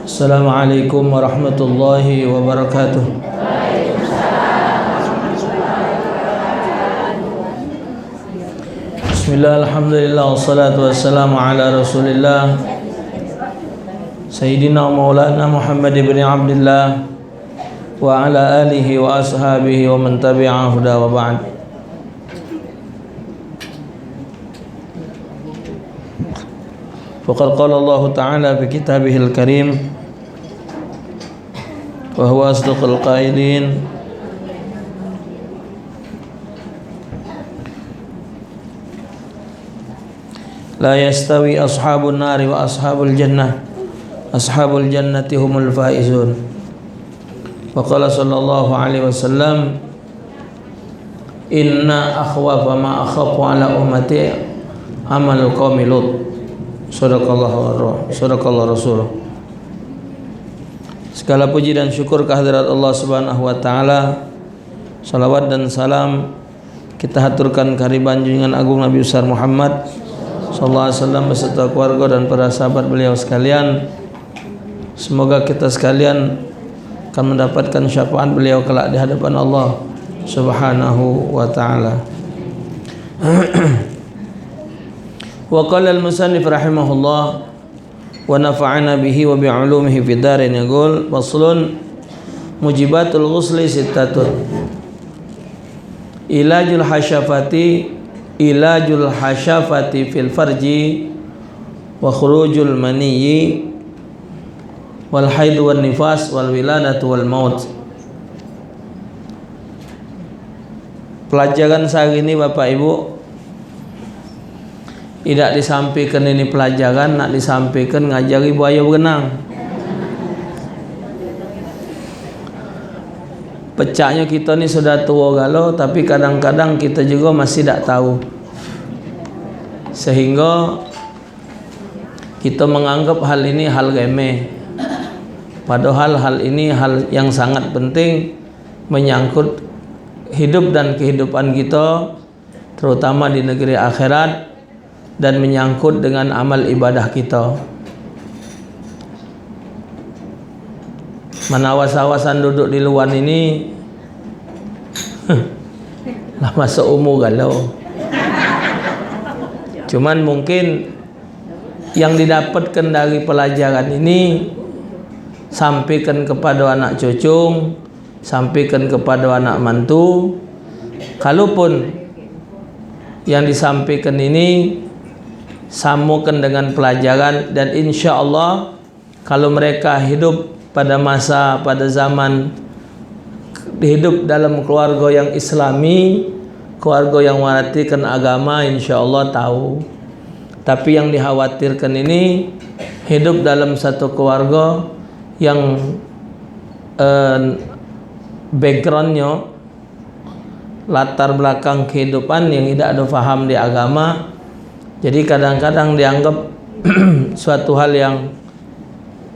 Assalamualaikum warahmatullahi wabarakatuh. Bismillah, alhamdulillah, wassalatu wassalamu ala rasulillah Sayyidina Maulana Muhammad ibn Abdullah wa ala alihi wa ashabihi wa man tabi'ahu huda wa ba'd. Faqad qala Allah Ta'ala fi kitabihil karim wa huwa asdaqul qailin la yastawi ashabun nari wa ashabul jannah ashabul jannati humul faizun. Wa qala sallallahu alaihi wasallam inna akhwafa ma akhafu ala ummati amal qaumi lut. Sadaqallahu rasul. Segala puji dan syukur kehadirat Allah Subhanahu wa taala. Salawat dan salam kita haturkan kehadiran junjungan agung Nabi besar Muhammad sallallahu alaihi wasallam beserta keluarga dan para sahabat beliau sekalian. Semoga kita sekalian akan mendapatkan syafaat beliau kelak di hadapan Allah Subhanahu wa taala. Wa qala al-musannif rahimahullah wa nafa'ana bihi wa bi'ulumihi fid darin yaqul faslun mujibatul ghusli sittatun ilajul hasyafati fil farji wa khurujul maniyyi wal haid wan nifas wal wiladatu wal maut. Pelajaran sehari ini Bapak Ibu tidak disampaikan ini pelajaran, nak disampaikan ngajari buaya berenang. Pecahnya kita ni sudah tua galau, tapi kadang-kadang kita juga masih tak tahu, sehingga kita menganggap hal ini hal remeh, padahal hal ini hal yang sangat penting, menyangkut hidup dan kehidupan kita, terutama di negeri akhirat, dan menyangkut dengan amal ibadah kita. Awas-awasan duduk di luar ini lah masuk umur galau. Cuman mungkin yang didapatkan dari pelajaran ini sampaikan kepada anak cucu, sampaikan kepada anak mantu. Kalaupun yang disampaikan ini sambungkan dengan pelajaran, dan insya Allah kalau mereka hidup pada masa, pada zaman hidup dalam keluarga yang islami, keluarga yang mengertikan agama, insya Allah tahu. Tapi yang dikhawatirkan ini hidup dalam satu keluarga yang backgroundnya, latar belakang kehidupan yang tidak ada faham di agama. Jadi kadang-kadang dianggap suatu hal yang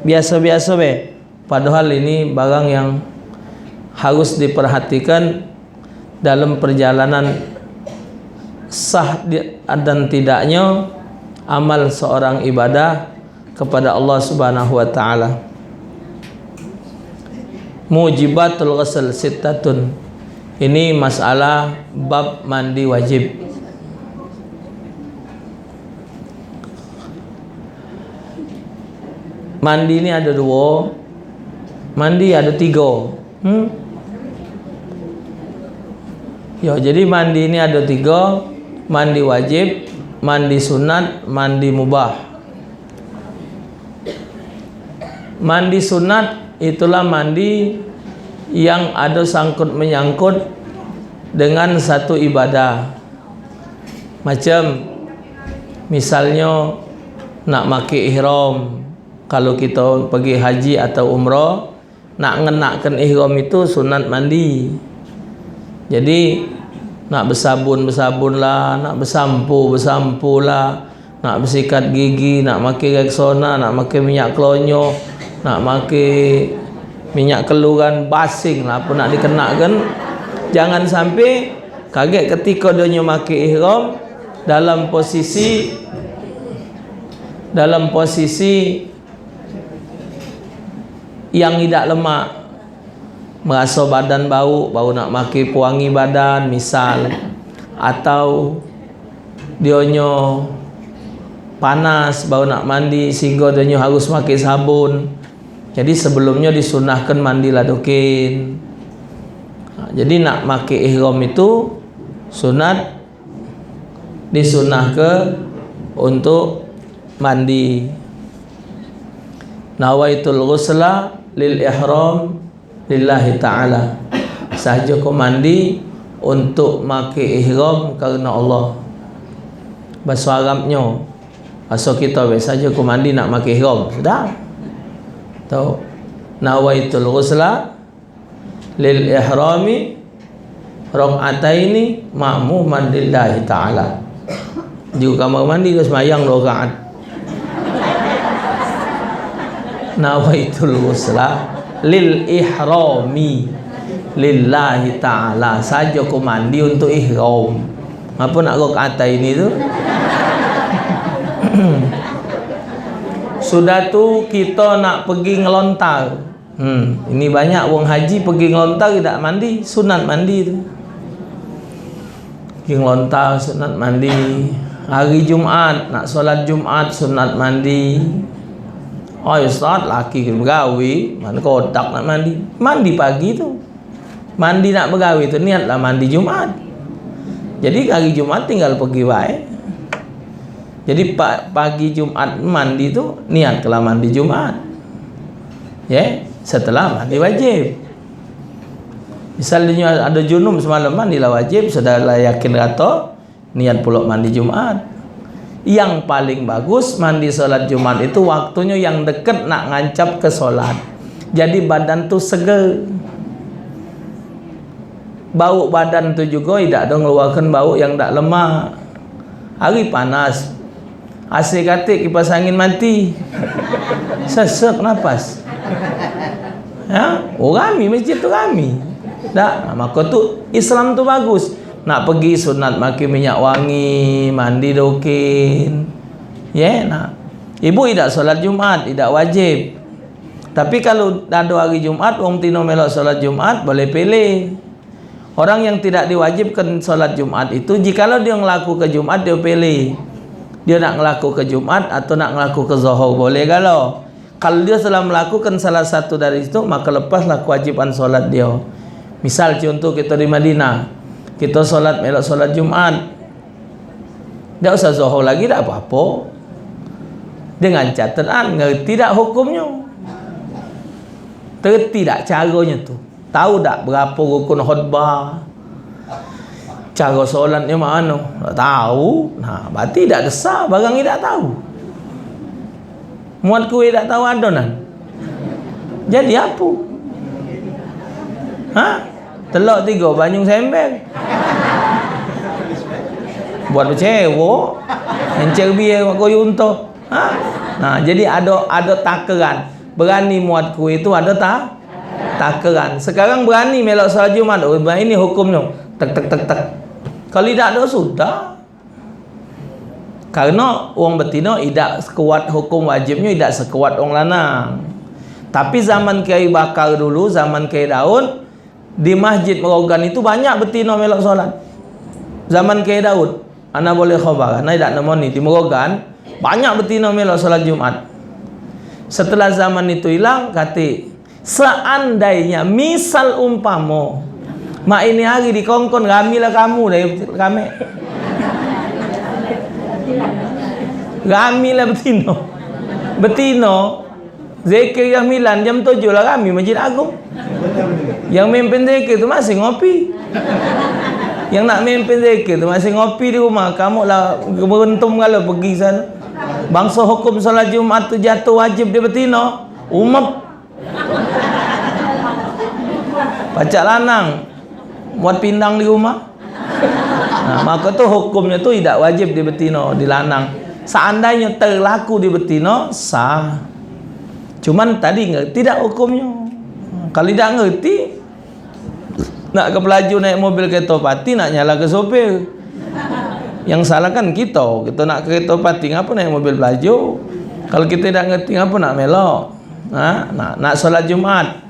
biasa-biasa be. Padahal ini barang yang harus diperhatikan dalam perjalanan sah dan tidaknya amal seorang ibadah kepada Allah Subhanahu wa taala. Mujibatul ghusl sittatun. Ini masalah bab mandi wajib. Mandi ini ada dua, mandi ada tiga. Ya, jadi mandi ini ada tiga: mandi wajib, mandi sunat, mandi mubah. Mandi sunat itulah mandi yang ada sangkut menyangkut dengan satu ibadah. Macam misalnya nak pakai ihram. Kalau kita pergi haji atau umrah, nak ngenakkan ihram itu sunat mandi. Jadi nak bersabun lah, nak bersampu lah, nak bersikat gigi, nak pakai Rexona, nak pakai minyak kelonyo, nak pakai minyak keluran, basing lah pun nak dikenakan. Jangan sampai kaget ketika dia pakai ihram dalam posisi dalam posisi yang tidak lemak, merasa badan bau nak maki pewangi badan misal, atau dionyo panas bau nak mandi sehingga dionyo harus maki sabun. Jadi sebelumnya disunahkan mandi ladokin. Jadi nak maki ihram itu sunat, disunah ke untuk mandi. Nawaitul ghusla lil ihram lillahi ta'ala. Sahaja kau mandi untuk maki ihram kerana Allah. Bahasa Arabnya, bahasa kita biasa saja kau mandi nak maki ihram. Sudah? Tahu? Nawaitul ghusla lil ihrami rak'ataini ma'muman lillahi ta'ala. Juga kamar mandi ke semayang 2 rakaat. Nawaitul ghusla lil ihrami lillahi ta'ala. Saja aku mandi untuk ihram. Apa nak rak'ataini tu? Sudah tu kita nak pergi ngelontar. Ini banyak wong haji pergi ngelontar tidak mandi, sunat mandi tu. Pergi ngelontar sunat mandi. Hari Jumaat nak solat Jumaat sunat mandi. Oh Ustaz, laki kena bergawi, mana kotak nak mandi? Mandi pagi tu. Mandi nak bergawi tu niatlah mandi Jumaat. Jadi hari Jumaat tinggal pergi baik. Jadi pagi Jumaat mandi tu niat kalau mandi Jumaat. Ya, setelah mandi wajib. Misalnya ada junub semalam mandilah wajib, sudah yakin kata niat pula mandi Jumaat. Yang paling bagus mandi solat Jumaat itu waktunya yang dekat nak ngancap ke solat. Jadi badan tu seger. Bau badan tu juga tidak ada mengeluarkan bau yang tak lemak. Hari panas, AC katik kipas angin mati, sesek nafas. Ya, rami masjid tu rami. Tak, maka tu Islam tu bagus. Nak pergi sunat maki minyak wangi, mandi dokin. Ya, nak. Ibu tidak solat Jumaat, tidak wajib. Tapi kalau ada hari Jumaat, wong tino melok solat Jumaat, boleh pilih. Orang yang tidak diwajibkan solat Jumaat itu, jikalau dia ngelaku ke Jumaat, dia pilih. Dia nak ngelaku ke Jumaat atau nak ngelaku ke Zuhur, boleh kalau. Kalau dia telah melakukan salah satu dari itu, maka lepaslah kewajiban solat dia. Misal contoh kita di Madinah, kita solat melok solat Jumaat, tidak usah Zuhur lagi, tak apa-apa. Dengan catatan ngerti tak hukumnya, terti tak caranya tu, tahu tak berapa rukun khutbah, cara solatnya mana, tak tahu. Nah, berarti tak desah barang ni tak tahu. Muat kuih tak tahu adonan, jadi apa? Ha? Telok 3 banyung sembel. Buat bercewok, encer biar koyo unta. Ha? Nah, jadi ada takaran. Berani muat kuih itu ada takaran. Sekarang berani melok solat Jumaat. Oh, ini hukumnya. Tek. Kalau tidak ada sudah. Karena orang betina tidak sekuat hukum wajibnya, tidak sekuat orang lanang. Tapi zaman Kiai Bakar dulu, zaman Kiai Daud, di Masjid Merogan itu banyak betina melok solat. Zaman Kiai Daud, ana boleh khabar, ana tidak nemoni di Merogan banyak betina melok solat Jumaat. Setelah zaman itu hilang, kata seandainya misal umpama mak ini hari dikongkon, ramilah kamu dari kami. Ramilah betina zikir Milan jam 7 lah kami Masjid Agung. Yang mimpin zikir tu masih ngopi. Yang nak mimpin zikir tu masih ngopi di rumah. Kamu lah beruntung kalau pergi sana. Bangsa hukum solat Jumaat tu jatuh wajib di betina, umap. Pacak lanang buat pindang di rumah. Nah, maka tu hukumnya tu tidak wajib di betina, di lanang. Seandainya terlaku di betina, sah. Cuman tadi ngerti tidak hukumnya. Kalau tidak ngerti, nak ke pelaju naik mobil kereta pati, nak nyala ke sopir. Yang salah kan kita nak kereta pati, ngapa naik mobil pelaju? Kalau kita tidak ngerti apa nak melok, nak solat Jumat.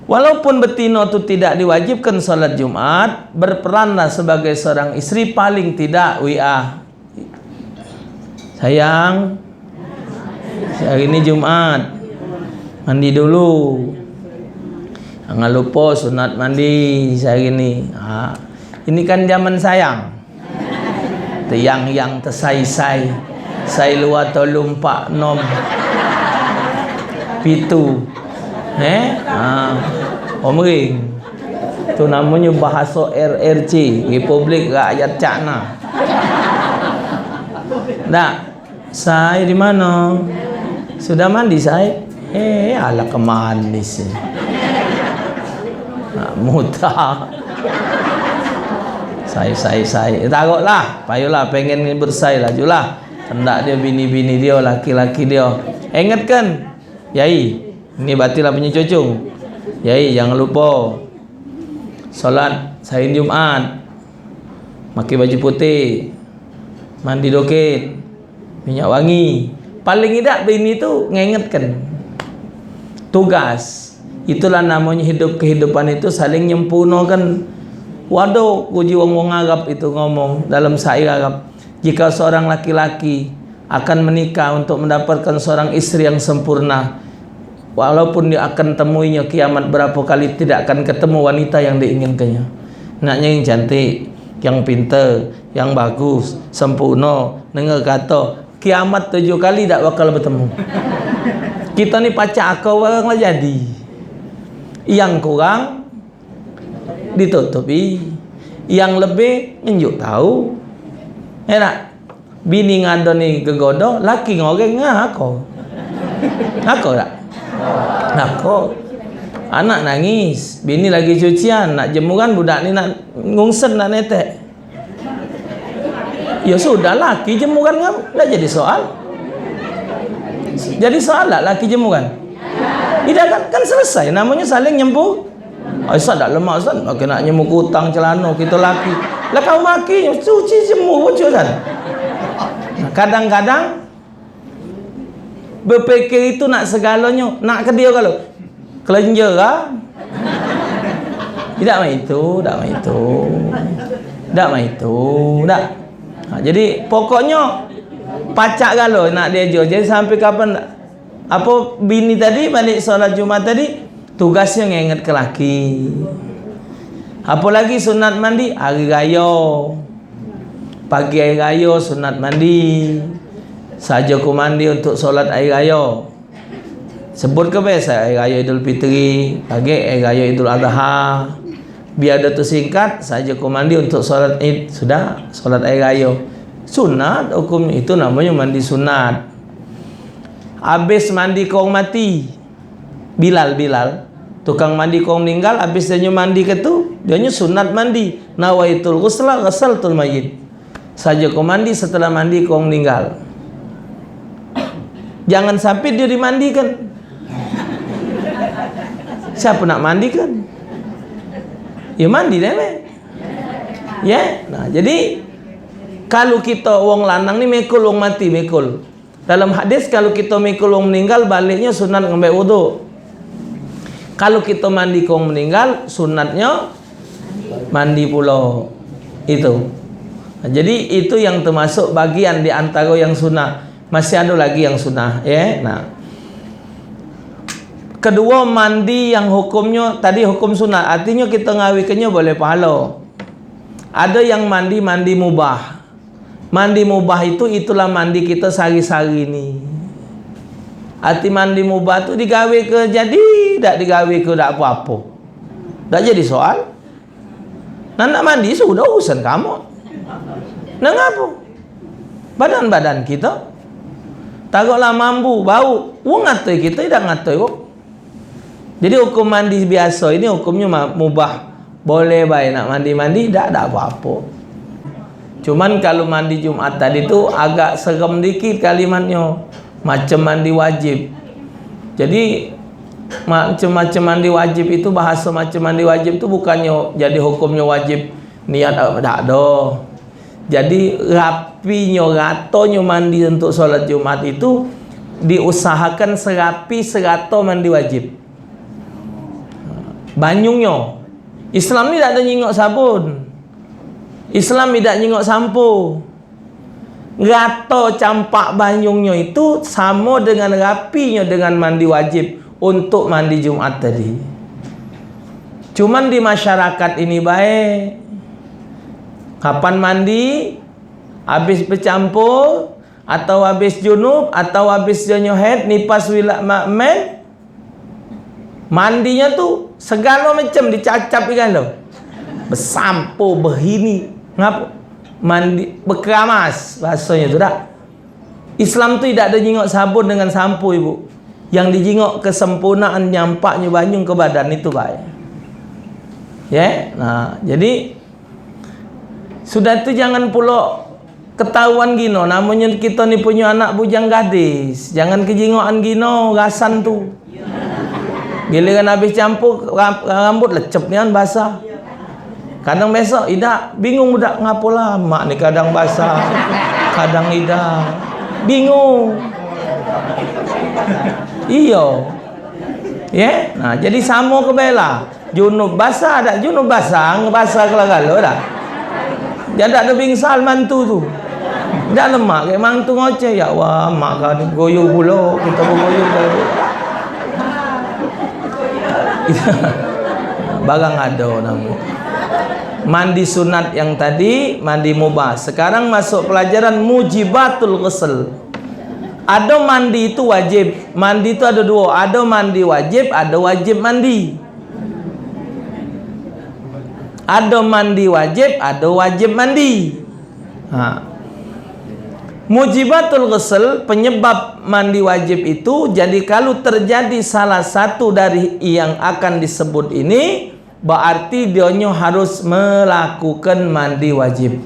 Walaupun betina itu tidak diwajibkan solat Jumat, berperanlah sebagai seorang istri, paling tidak WA. Sayang, hari ini Jumat, mandi dulu. Jangan lupa sunat mandi hari ini. Ini kan zaman sayang. Yang tersai-sai, sai luar tolong pak nom pitu. Omring. Itu namanya bahasa RRC, Republik Rakyat China. Nah, saya di mana? Sudah mandi saya? Ala kemanis. Muta. Saya. Takutlah, payulah pengen bersai lah julah. Hendak dia bini-bini dia, laki-laki dia. Ingatkan, Yai, ini batilah punya cucung. Yai, jangan lupa solat hari Jumat, pakai baju putih, mandi doket, minyak wangi. Paling tidak bini itu ngingatkan tugas. Itulah namanya hidup, kehidupan itu saling nyempurnakan. Waduh, uji wong Arab itu ngomong dalam syair Arab, jika seorang laki-laki akan menikah untuk mendapatkan seorang istri yang sempurna, walaupun dia akan temuinya kiamat berapa kali, tidak akan ketemu wanita yang diinginkannya. Naknya yang cantik, yang pintar, yang bagus, sempurna. Dengar kata kiamat 7 kali tak bakal bertemu. Kita ni pacar kau orang lah jadi. Yang kurang ditutupi, yang lebih nunjuk tahu. Enak bini ngado ni gegodo, laki ngoreng aku. Aku tak? Aku. Anak nangis, bini lagi cucian, nak jemuran, budak ni nak ngungsen, nak netek. Ya sudah, laki jemuran dah jadi soal. Jadi soal lah laki jemuran. Tidak kan selesai, namanya saling nyempur. Ustaz tak lemak Ustaz, nak nyemur kutang celana kita laki. Lah kau maki cuci jemur bocor kan. Kadang-kadang berpikir itu nak segalanya, nak ke dia kalau kelenjer lah. Tidak main itu. Jadi pokoknya pacak galau nak dia jual. Jadi sampai kapan apa bini tadi balik solat Jumat tadi tugasnya ngingat ke laki. Apalagi sunat mandi hari raya. Pagi hari raya sunat mandi. Saja ku mandi untuk solat hari raya. Sebut ke biasa hari raya Idul Fitri, pagi hari raya Idul Adha. Biar dia tersingkat, saja ku mandi untuk solat Id. Sudah solat hari raya. Sunat hukum itu namanya mandi sunat. Habis mandi kau mati, Bilal tukang mandi kau meninggal, habis dia mandi ke tu, dia sunat mandi. Nawaitul ghusla ghasaltul mayyit. Saja kau mandi, setelah mandi kau meninggal. Jangan sampai dia dimandikan. Siapa nak mandikan? Ya mandi deh. Ya. Nah, jadi kalau kita wong lanang ni mekul wong mati mekul. Dalam hadis kalau kita mikul wong meninggal, baliknya sunat ngambil wudu. Kalau kita mandi wong meninggal, sunatnya mandi pula. Itu. Nah, jadi itu yang termasuk bagian di antara yang sunnah. Masih ada lagi yang sunnah, ya. Nah, kedua mandi yang hukumnya tadi hukum sunnah, artinya kita ngawikannya boleh pahala. Ada yang mandi mubah. Mandi mubah itulah mandi kita sehari-hari ni. Arti mandi mubah tu digawe ke jadi, tak digawe ke tak apa-apa. Tak jadi soal. Nak mandi sudah urusan kamu. Nak apa? Badan-badan kita. Takutlah mampu, bau. Wong ngatoi kita tidak ngatoi kok. Jadi hukum mandi biasa ini hukumnya mubah. Boleh baik nak mandi-mandi, tak ada apa-apa. Cuman kalau mandi Jumat tadi tu agak serem dikit kalimatnya. Macam mandi wajib. Jadi macam mandi wajib itu, bahasa macam mandi wajib itu bukannya jadi hukumnya wajib niat tak ada. Jadi rapinya, ratonya mandi untuk solat Jumat itu diusahakan serapi serato mandi wajib. Banyungnya. Islam ni tak ada nyingok sabun. Islam tidak nyingok sampo. Rata campak banyungnya itu sama dengan rapinya dengan mandi wajib untuk mandi Jumat tadi. Cuman di masyarakat ini baik. Kapan mandi? Habis bercampur atau habis junub atau habis dia head nifas wilat makmen, mandinya tu segala macam dicacap ikan tu. Bersampo, berhini, ngapa? Mandi berkeramas bahasanya tu tak. Islam tu tidak ada jingok sabun dengan sampo ibu. Yang dijingok kesempurnaan nyampaknya banyung ke badan itu baik. Ya, nah jadi sudah tu jangan pula ketahuan gino. Namanya kita ni punya anak bujang gadis. Jangan kejingokan gino rasan tu. Giliran habis campur rambut lecep ni kan basah. Kadang besok idak bingung budak ngapo lama ni, kadang basah, kadang idak. Bingung. Iyo. Ya, nah jadi sama ke bela. Junub basah ada junub basah, ngebasah kalau dah. Dia tak ada bingsal mantu tu. Dah lemak kayak mantu ngoceh ya wah mak kau ni goyuh pula kita bergoyuh dah. Barang ada nama. Mandi sunat yang tadi, mandi mubah. Sekarang masuk pelajaran mujibatul ghusl. Ada mandi itu wajib. Mandi itu ada dua. Ada mandi wajib, ada wajib mandi. Ada mandi wajib, ada wajib mandi. Mujibatul ghusl, penyebab mandi wajib itu, jadi kalau terjadi salah satu dari yang akan disebut ini, berarti dia harus melakukan mandi wajib.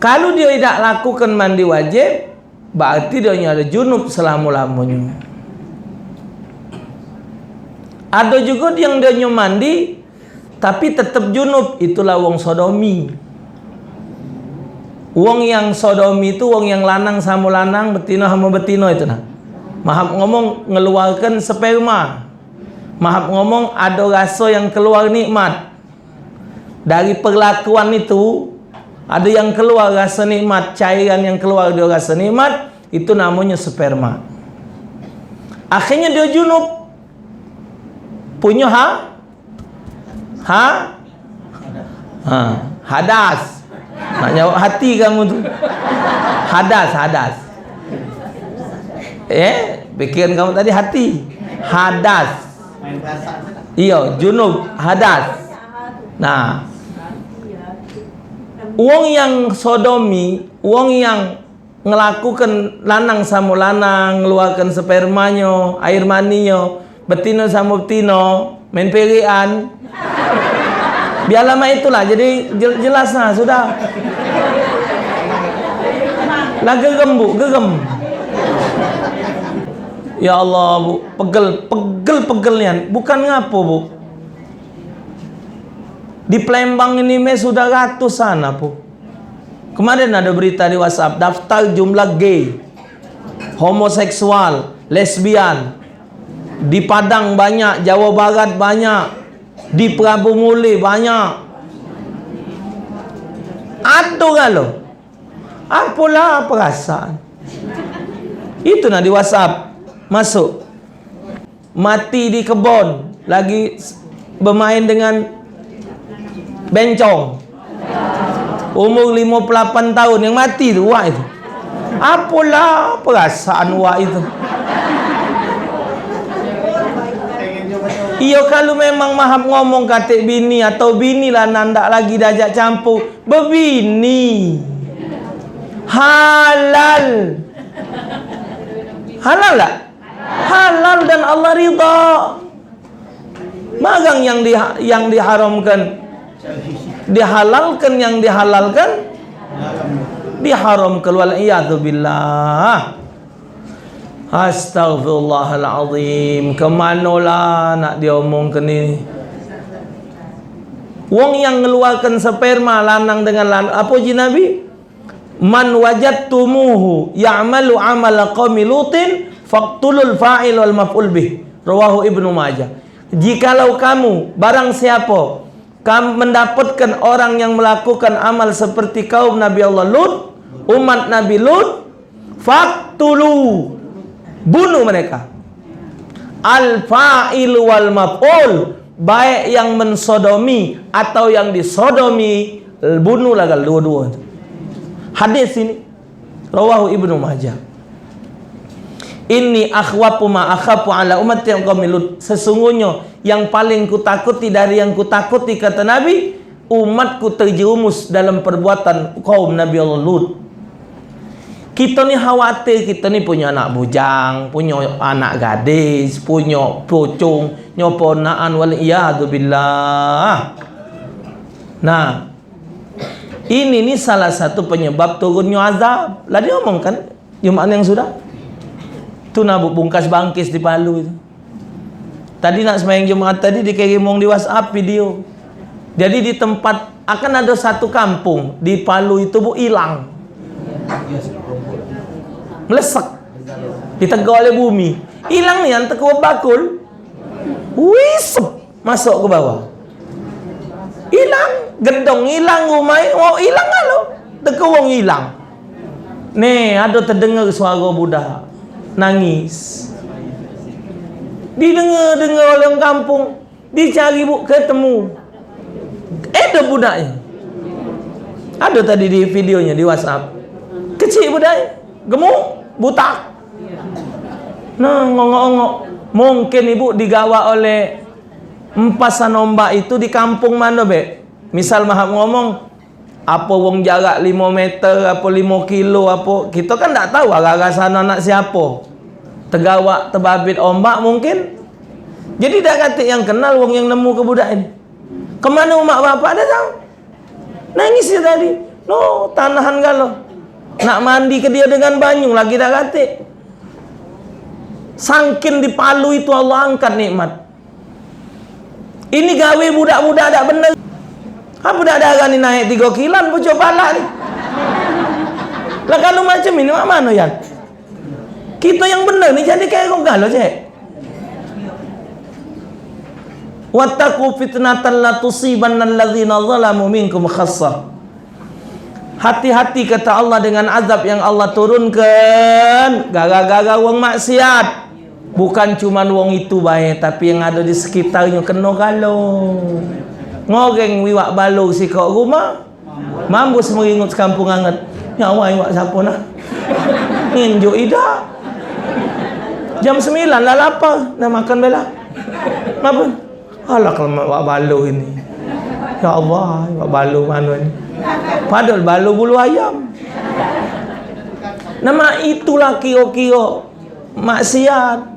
Kalau dia tidak lakukan mandi wajib, berarti dia ada junub selama-lamanya. Ada juga yang dia mandi tapi tetap junub, itulah wong sodomi. Wong yang sodomi itu wong yang lanang sama lanang, betina sama betina itu nah. Mahap ngomong ngeluarkan sperma. Mahap ngomong ada rasa yang keluar nikmat. Dari perlakuan itu ada yang keluar rasa nikmat, cairan yang keluar dia rasa nikmat, itu namanya sperma. Akhirnya dia junub. Punya hadas. Nak jawab hati kamu tu. Hadas. Pikiran kamu tadi hati. Hadas. Iya, junub, hadas. Nah, wong yang sodomi, wong yang ngelakukan lanang sama lanang, ngeluarkan spermanya, air maninya, betina sama betina, main perian. Biar lama itulah, jadi jelas nah, sudah. Lah gegem bu, gegem. Ya Allah bu, pegel-pegelnya. Bukan ngapo bu. Di Palembang ini sudah ratusan bu. Kemarin ada berita di WhatsApp, daftar jumlah gay, homoseksual, lesbian. Di Padang banyak, Jawa Barat banyak, di Prabu Muli banyak. Ada kalau. Apalah perasaan. Itu nah di WhatsApp. Masuk, mati di kebun, lagi bermain dengan bencong, umur 58 tahun yang mati tu wak itu. Apalah perasaan wak itu. Iyo kalau memang mahap ngomong katik bini atau bini lah nandak lagi dajak campur, berbini halal. Halal tak? Halal dan Allah ridha. Magang yang diharamkan dihalalkan, yang dihalalkan diharamkan. Wal iyadu billah. Astaghfirullahalazim. Kemanalah nak dia omongkan ni? Wong yang ngeluarkan sperma lanang dengan lanang, apa ji Nabi? Man wajadtumuhu ya'malu amala qaumi Lutin faqtulul fa'il wal maf'ul bih. Rawahu Ibnu Majah. Jikalau kamu, barang siapa kamu mendapatkan orang yang melakukan amal seperti kaum Nabi Allah Lut, umat Nabi Lut, faqtulu, bunuh mereka. Al fa'il wal maf'ul, baik yang mensodomi atau yang disodomi, bunuhlah dua-dua. Hadis ini rawahu Ibnu Majah. Inni akhwafu ma akhafu ala ummati qaumi Lut. Sesungguhnya yang paling kutakuti dari yang kutakuti, kata Nabi, umatku terjerumus dalam perbuatan kaum Nabi Allah Lut. Kita ni khawatir, kita ni punya anak bujang, punya anak gadis, punya pucung, nyoponaan, waliyadu billah. Nah, ini nih salah satu penyebab turunnya azab. Lah dia omong kan Jumat yang sudah. Itu nabuk bungkas bangkis di Palu itu. Tadi nak sembahyang Jumat tadi dikirimong di WhatsApp video. Jadi di tempat akan ada satu kampung di Palu itu bu hilang. Melesek. Ditegur oleh bumi. Hilang nih yang tekuat bakul. Wisep masuk ke bawah. Hilang, gedong hilang, rumah oh hilang kalau tekewong hilang. Nih ada terdengar suara budak nangis. Didengar oleh orang kampung, dicari bu ketemu. Ada budaknya. Ada tadi di videonya di WhatsApp. Kecil budaknya, gemuk, butak. Nah ngongok-ngongok. Mungkin ibu digawa oleh empasan ombak itu di kampung mana be? Misal mahap ngomong apa wong jarak 5 meter apa 5 kilo apa, kita kan tak tahu arah sana nak siapa. Tegawak terbabit ombak mungkin. Jadi dah kata yang kenal wong yang nemu ke budak ini. Kemana umak bapak dah tahu. Nangis dia tadi. No, tanahan galau. Nak mandi ke dia dengan banyu lagi dah kata. Sangkin di Palu itu Allah angkat nikmat. Ini gawe budak-budak tak benar. Apa budak darah ni naik 3 kilan pucuk pala ni. Lah kalau macam ini mak mana ya? Kita yang benar ni jadi kayak kong galau cek. Wattaqu fitnatan la tusibanna allazina zalamu minkum khassah. Hati-hati kata Allah dengan azab yang Allah turunkan gara-gara wong maksiat. Bukan cuma wong itu baik, tapi yang ada di sekitarnya kena galau. Ngoreng wiwak balu si kau rumah. Mambus meringut kampung anget. Ya Allah, wiwak siapa nak? Nginjuk ida. Jam 9 lah lapar. Dah makan bela. Apa? Alah kalau wiwak balu ini. Ya Allah, wiwak balu mana ni? Padahal balu bulu ayam. Nama itulah kira-kira maksiat.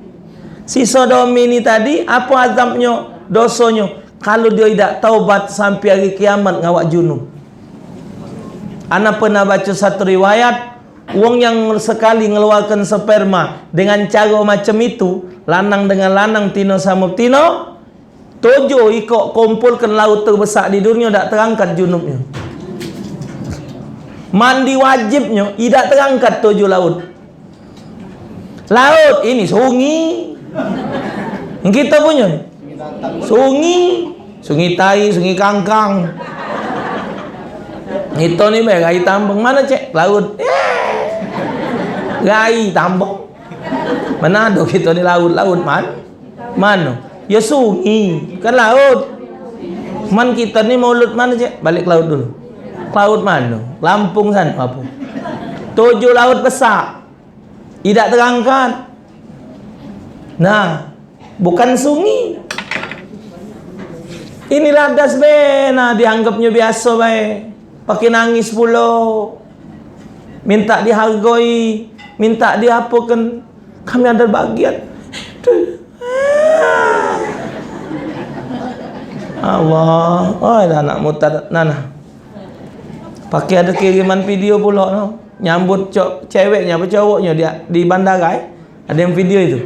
Si sodomi ni tadi apa azabnya, dosanya? Kalau dia tidak taubat sampai hari kiamat ngawak junub. Ana pernah baca satu riwayat, wong yang sekali ngeluarkan sperma dengan cara macam itu, lanang dengan lanang, tino sama tino, 7 ikut kumpulkan laut terbesar di dunia tak terangkat junubnya. Mandi wajibnya tidak terangkat 7 laut. Laut ini sungai. Yang kita punya sungai tai, sungai kangkang. Itu ni baik gai tambang mana cek laut. Gai tambang. Mana ada kita ni laut mana? Ya sungai, kan laut. Man kita ni mulut mana cek? Balik laut dulu. Laut mana? Lampung sana apa? 7 laut besar. Tidak terangkat. Nah, bukan sungai. Inilah das bena dianggapnya biasa baik. Pakai nangis pula. Minta dihargai, minta diapakan. Kami ada bagian. Allah, oh ada anak mutad nana. Pakai ada kiriman video pula no. Nyambut ceweknya apa cowoknya dia di bandara ada yang video itu.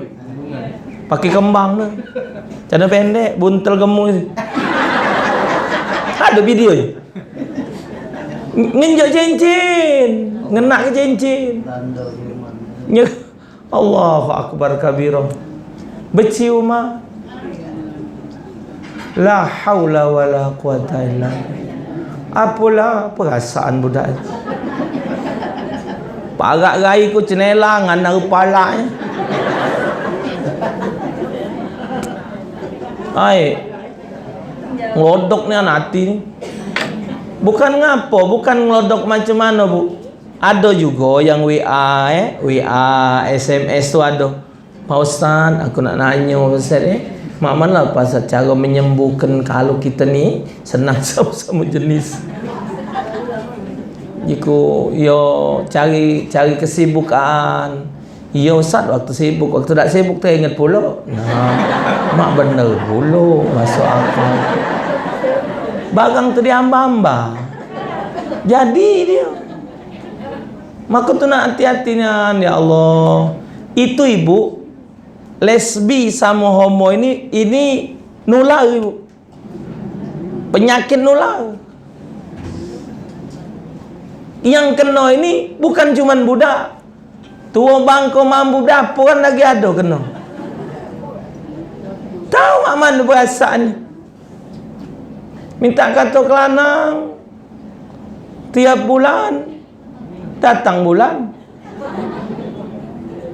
Pakai kembang tu. Cara pendek, buntel gemuk tu. Ada video je. Nginjak cincin. Ngenak ke cincin. Ya Allahu akbar kabira. Bercium mah. La haula wala quwata illa billah. Apalah perasaan budak itu. Parak rai ku cenelang ana kepalanya. Ai. Ngelodok ni anak hati ni. Bukan ngapo, bukan ngelodok macam mana, Bu. Ada juga yang WA SMS tu ada. Pak Ustaz, aku nak nanya Pak Ustaz mak mana pasal cara menyembuhkan kalau kita ni senang sama-sama jenis. Jika yo cari kesibukan. Ya Ustaz, waktu sibuk, waktu tak sibuk teringat pula. Nah, mak bener pula masuk akal. Barang tu diamba-amba. Jadi dia. Maka tu nak hati-hatinya, ya Allah. Itu ibu, lesbi sama homo ini nular ibu. Penyakit nular. Yang kena ini bukan cuman budak. Tua bangko mampu dapur kan lagi ada kena. Tahu mak mana perasaan? Minta kata kelanang tiap bulan, datang bulan.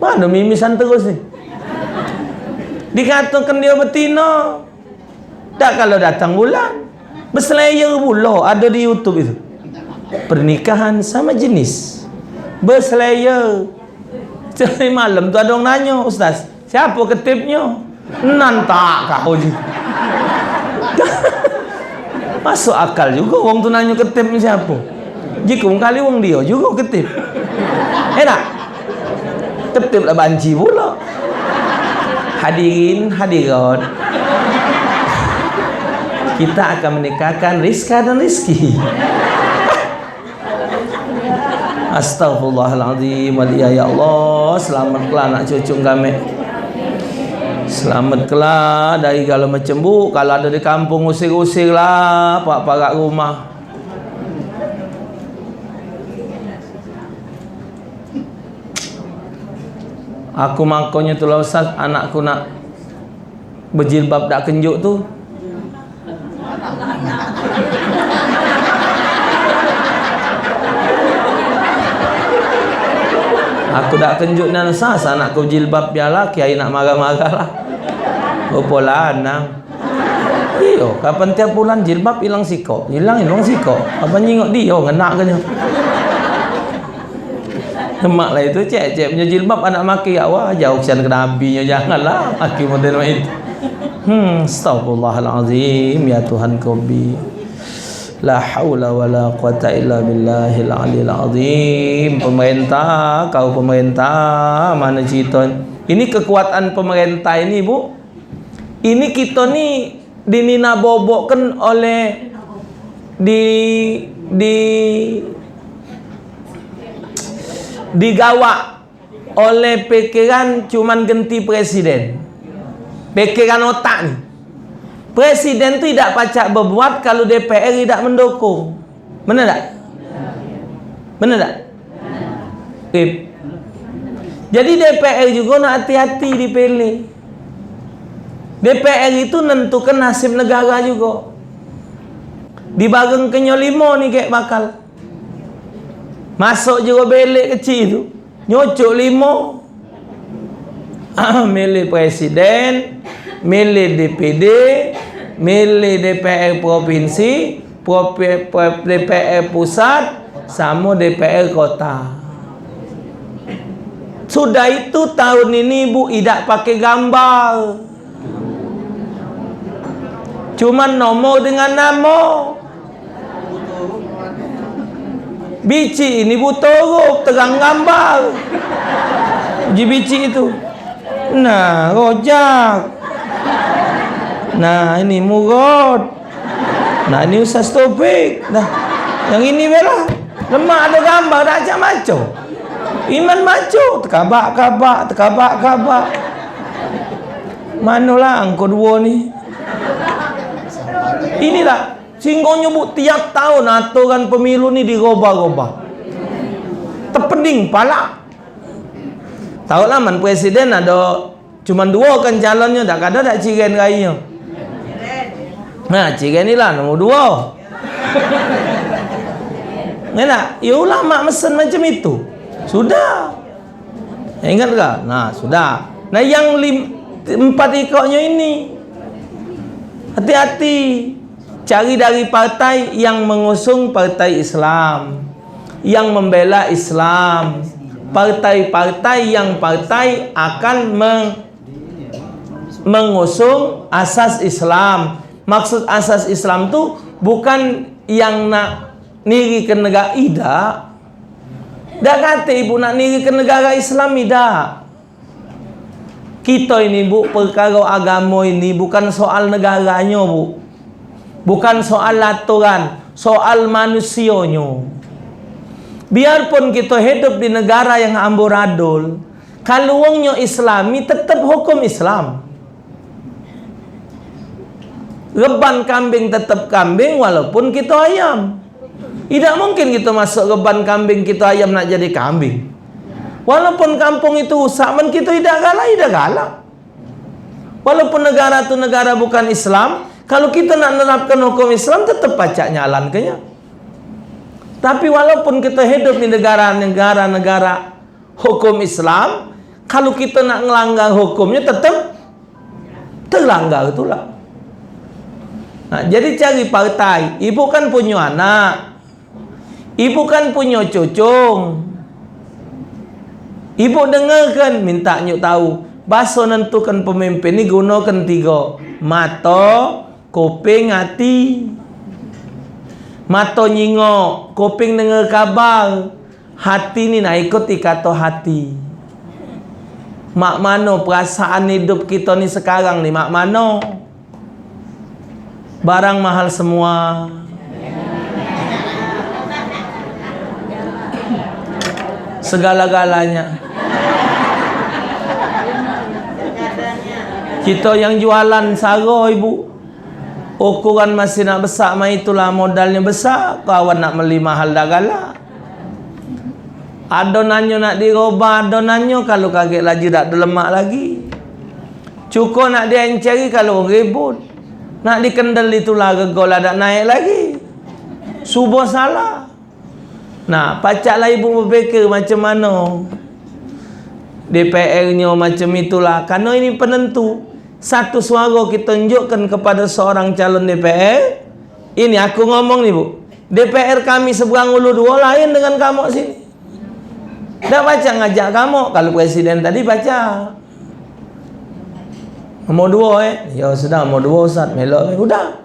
Mana mimisan terus ni? Dikatakan dia betina. Tak kalau datang bulan. Berselayar pula ada di YouTube itu. Pernikahan sama jenis. Berselayar. Setiap malam tu ada orang nanya, Ustaz, siapa ketipnya? Nantak kau je. Masuk akal juga orang tu nanya ketipnya siapa. Jika kali orang dia juga ketip. Tak? Ketip lah banci pula. Hadirin, hadirat, kita akan menikahkan Rizka dan Rizki. Astaghfirullahaladzim. Ya Allah, selamatlah anak cucu kami. Selamatlah dari segala macam bu. Kalau ada di kampung usir-usir lah pak-pak rumah. Aku makanya tu lah Ustaz, anakku nak berjilbab tak kenjuk tu. Aku dak kenjuk nan sas anakku jilbab biarlah kiai nak marah-marah lah. Rupa lanang. Iyo, kapan tiap bulan jilbab hilang sikok. Hilang sikok. Apa nyingok dia ngenak ke nya. Mak lah itu cek punya jilbab anak maki awak jauh kesian ke nabinya janganlah maki model itu. Astagfirullahalazim ya Tuhan Kobi. La haula wala quwata illa billahil aliyil azim. Pemerintah, kau pemerintah mana cerita? Ini kekuatan pemerintah ini, Bu. Ini kita ni dinina bobokkan oleh digawak oleh pikiran cuman ganti presiden. Pikiran otak ni. Presiden tu tidak pacak berbuat kalau DPR tidak mendukung. Benar tak? Benar tak? Jadi DPR juga nak hati-hati dipilih. DPR itu nentukan nasib negara juga. Di bareng kenyo 5 ni kayak bakal. Masuk juga belik kecil tu. Nyocok 5. Milih presiden, milih DPD, milih DPR provinsi, DPR pusat, sama DPR kota. Sudah itu tahun ini Bu tidak pakai gambar, cuman nomor dengan nama. Bici ini buta huruf terang gambar. Uji bici itu. Nah, Rojak. Nah, ini Murad. Nah, ini Ustaz Taufik. Nah, yang ini belah. Lemak ada gambar dah macam maco. Iman maco, tekabak-kabak. Manalah angko dua ni. Inilah singgonya Bu, tiap tahun aturan pemilu ni dirubah-rubah. terpening pala. Tahu lah man presiden ada cuma 2 kan calonnya, tak ada tak ciren raya. Nah, ciren ni lah nombor 2. Nah, ya ulama mesen macam itu. Sudah. Ingat tak? Nah, sudah. Nah, yang 4 ikutnya ini, hati-hati. Cari dari partai yang mengusung partai Islam, yang membela Islam, partai-partai yang partai akan mengusung asas Islam. Maksud asas Islam tu bukan yang nak niri ke negara, tidak. Dah kata ibu nak niri ke negara Islam, tidak. Kita ini bu, perkara agama ini bukan soal negaranya bu, bukan soal aturan, soal manusianya. Biarpun kita hidup di negara yang amburadul, kalau wongnya Islami tetap hukum Islam. Reban kambing tetap kambing walaupun kita ayam. Tidak mungkin kita masuk reban kambing kita ayam nak jadi kambing. Walaupun kampung itu rusak, man kita tidak galak. Walaupun negara itu negara bukan Islam, kalau kita nak menerapkan hukum Islam tetap pacak nyalan kenya. Tapi walaupun kita hidup di negara hukum Islam, kalau kita nak melanggar hukumnya tetap terlanggar itulah. Nah, jadi cari partai. Ibu kan punya anak, ibu kan punya cucung. Ibu dengarkan, minta nyuk tahu. Bahasa nentukan pemimpin ni gunakan 3. Mata, kuping, hati. Mata nyingok, kuping dengar kabar, hati ni nak ikuti kata hati. Mak mano perasaan hidup kita ni sekarang ni, mak mano? Barang mahal semua. Segala-galanya. Kita yang jualan saro ibu, ukuran masih nak besar, mai itulah modalnya besar. Kawan nak beli mahal dah galak. Adonannya nak dirubah adonannya, kalau kaget lagi tak ada lemak lagi. Cukur nak dienceri kalau ribut. Nak dikendal itulah regol ada naik lagi. Subuh salah. Nah, pacaklah ibu berfikir macam mana. DPR-nya macam itulah. Karena ini penentu. Satu suara kita tunjukkan kepada seorang calon DPR. Ini aku ngomong nih bu, DPR kami seberang ulu 2 lain dengan kamu sini. Dah baca ngajak kamu. Kalau presiden tadi baca nomor 2 ya sudah, nomor 2 Ustaz melok udah.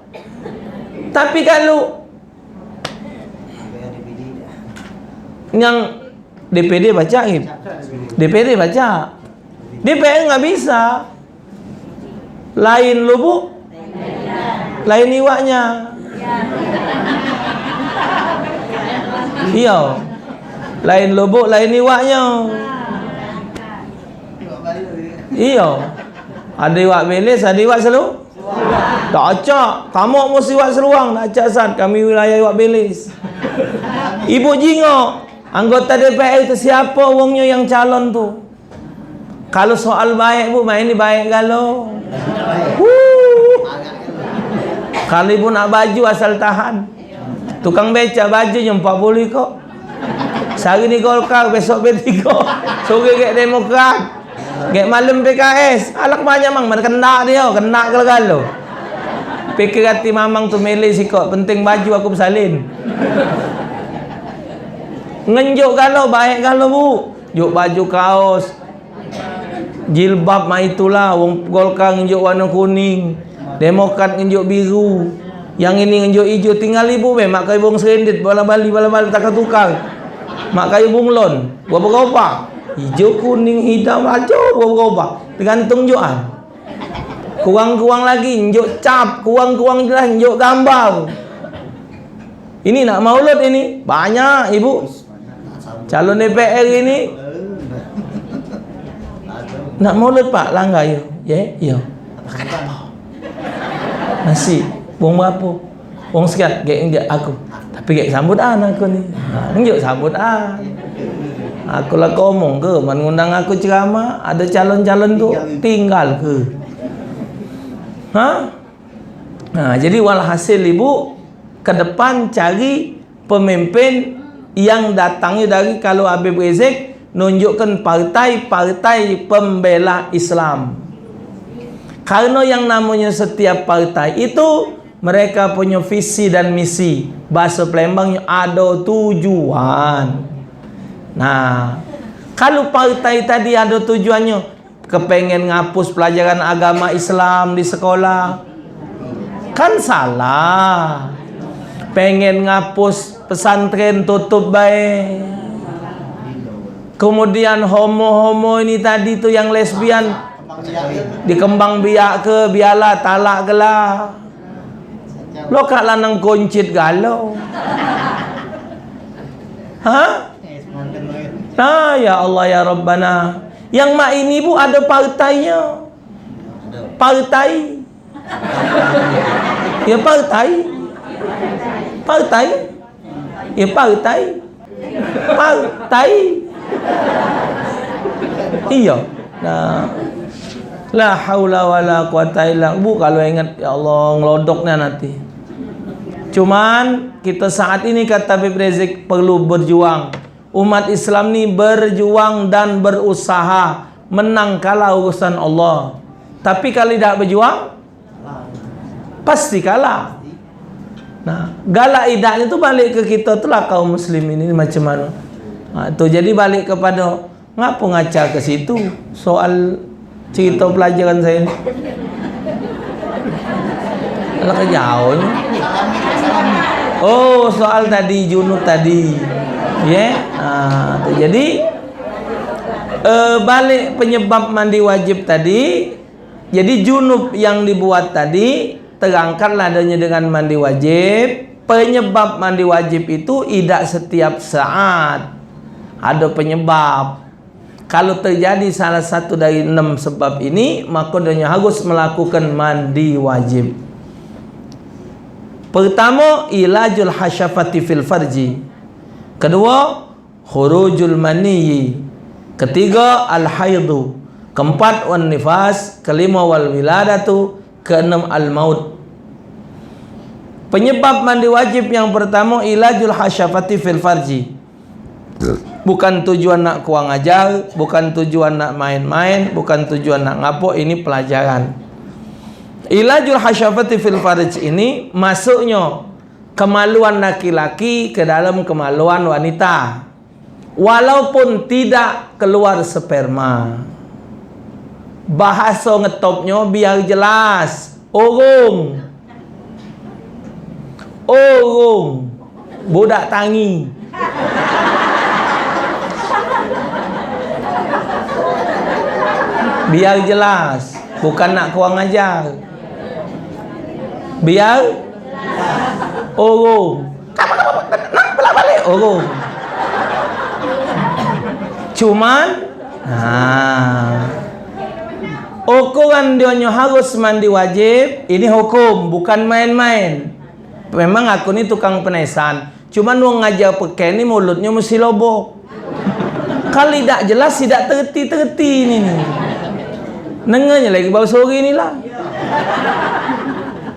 Tapi kalau yang DPD baca gitu, DPD baca, DPR nggak bisa. Lain lu bu, lain iwaknya. Iya, lain lu bu, lain iwaknya. Iya, ada iwak belis, ada iwak selu. Tak acak, kamu mesti iwak seluang. Tak acak Ustaz, kami wilayah iwak belis. Ibu jingok, anggota DPR itu siapa wongnya yang calon tu? Kalau soal baik bu, main ini baik kalau. Kalau ibu nak baju asal tahan. Tukang beca baju yang 40 kok. Sehari ni Golkar, besok B3. Sore ke Demokrat. Ke malam PKS. Alak banyak mang, mana kena dia, kena kalau. Pikir hati mamang tu milih sikok, penting baju aku bersalin. Ngenjuk kalau baik kalau bu. Juk baju kaos. Jilbab mah itulah, wong Golkar ngenjuk warna kuning, Demokrat ngenjuk biru, yang ini ngenjuk hijau. Tinggal ibu mak kayu bung serendit bala-bali takkan tukar. Mak kayu bunglon berapa? Hijau, kuning, hitam, hijau berapa? Tergantung juan. Kurang-kurang lagi ngenjuk cap, kurang-kurang jelas ngenjuk gambar. Ini nak maulud ini banyak ibu. Calon DPR ini nak maulud pak, langgar ya? Ya. Makan apa? Nasi. Bung berapa? Bung sekat. Gek aku. Tapi gek sambutan aku ni. Njuk sambutan. Aku lah ngomong ke, mengundang aku ceramah, ada calon-calon tu tinggal ke? Jadi walhasil ibu, ke depan cari pemimpin yang datangnya dari, kalau Habib Rizik nunjukkan partai pembela Islam. Karena yang namanya setiap partai itu mereka punya visi dan misi. Bahasa Palembangnya ada tujuan. Nah, kalau partai tadi ada tujuannya kepengen ngapus pelajaran agama Islam di sekolah, kan salah. Pengen ngapus pesantren tutup baik. Kemudian homo-homo ini tadi tuh yang lesbian dikembang biak ke, biarlah talak ke lah. Lo kak lanang kuncit galau. Ya Allah ya Rabbana. Yang mak ini bu ada partainya. Partai. Ya partai. Partai. Ya partai. Partai. Iya. Nah. La haula wala quwata illa bu, kalau ingat ya Allah ngelodoknya nanti. Cuman kita saat ini kata Habib Rizik perlu berjuang. Umat Islam ni berjuang dan berusaha menang kalah urusan Allah. Tapi kalau tidak berjuang pasti kalah. Nah, galak idaknya tu balik ke kita tu lah, kaum muslim ini macam mana. Tu jadi balik kepada ngapa ngaca ke situ soal cerita pelajaran saya ni. Alah kejauhnya. Oh, soal tadi junub tadi. Jadi balik penyebab mandi wajib tadi. Jadi junub yang dibuat tadi terangkatlah adanya dengan mandi wajib. Penyebab mandi wajib itu tidak setiap saat. Ada penyebab. Kalau terjadi salah satu dari 6 sebab ini, maka dia harus melakukan mandi wajib. Pertama, ilajul hasyafati fil farji. Kedua, khurujul maniyyi. Ketiga, al-haidu. Keempat, wan nifas. Kelima, wal wiladatu. Keenam, al-maut. Penyebab mandi wajib yang pertama, ilajul hasyafati fil farji. Bukan tujuan nak kurang ajar, bukan tujuan nak main-main, bukan tujuan nak ngapok, ini pelajaran. Ilajul hasyafati fil farj ini masuknya kemaluan laki-laki ke dalam kemaluan wanita, walaupun tidak keluar sperma. Bahasa ngetopnya biar jelas. Orung budak tangi. Biar jelas, bukan nak kurang ajar. Biar orung. Nak balik orung. Cuman ukuran dia harus mandi wajib. Ini hukum, bukan main-main. Memang aku ni tukang penesan. Cuman mau ngajar pakai ni mulutnya mesti lobok. Kalau tidak jelas, tidak terti-terti ni. Nengarnya lagi baru sore ni lah.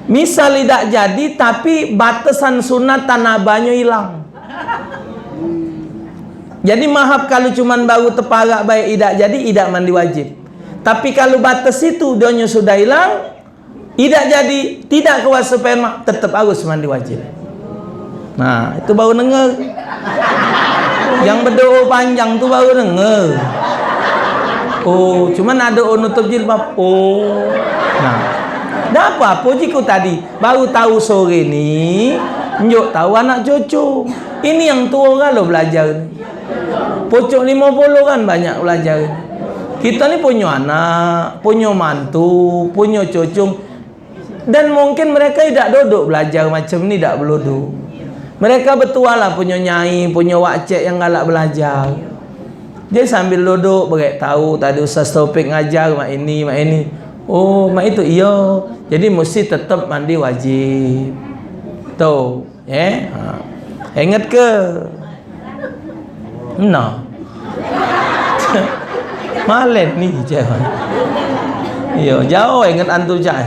Misal tidak jadi, tapi batasan sunat tanah banyak hilang. Jadi maaf kalau cuman baru terparak baik tidak jadi, tidak mandi wajib. Tapi kalau batas itu dia sudah hilang, tidak jadi, tidak keluar sperma, tetap harus mandi wajib. Nah, itu baru dengar. Yang berdoa panjang tu baru dengar. Oh, cuman ada nutup jilbab. Oh. Nah, dah apa jika tadi baru tahu sore ni, njuk tahu anak cucu. Ini yang tua kan lo belajar ni. Pucuk 50 kan banyak belajar. Kita ni punya anak, punya mantu, punya cucu. Dan mungkin mereka tidak duduk belajar macam ni, tak berludu. Mereka betul lah punya nyai, punya wakcik yang galak belajar. Dia sambil duduk berek tahu tadi Ustaz Taufik ngajar mak ini, mak ini. Oh, mak itu iya. Jadi mesti tetap mandi wajib. Tuh, ingat ke? Nah. Malen ni jangan. Yo, jauh ingat antu cai.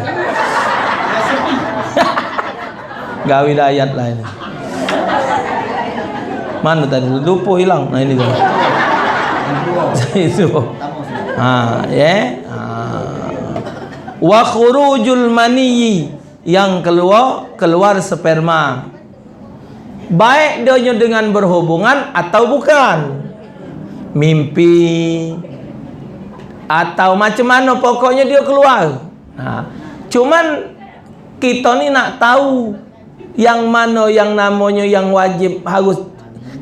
Gawi ayat lain. Mana tadi lupa hilang. Nah ini kan. Itu. Wa khurujul maniyyi, yang keluar sperma. Baik dia dengan berhubungan atau bukan. Mimpi atau macam mana pokoknya dia keluar. Cuman kita ni nak tahu yang mana yang namanya yang wajib harus,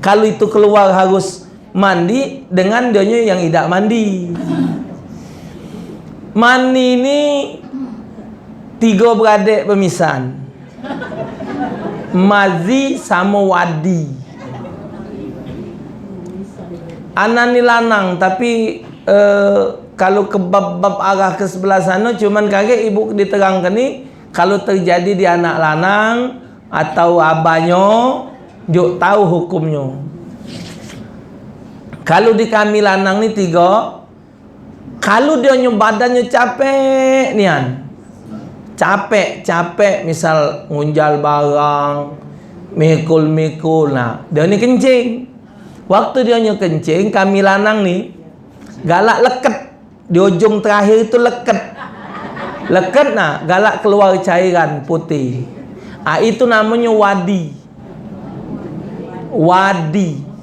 kalau itu keluar harus mandi, dengan dia yang tidak mandi. Mandi ni 3 beradik pemisahan. Mazi sama wadi. Anak ni lanang, tapi kalau ke bab arah ke sebelah sana, cuman kaget ibu diterangkan ni, kalau terjadi di anak lanang atau abahnya, juk tahu hukumnya. Kalau di kami lanang ni 3, kalau dia badannya capek nian, capek misal ngunjal barang, mikul, nah dia ni kencing. Waktu dia kencing, kami lanang ni galak leket di ujung terakhir itu leket nah galak keluar cairan putih. Itu namanya wadi.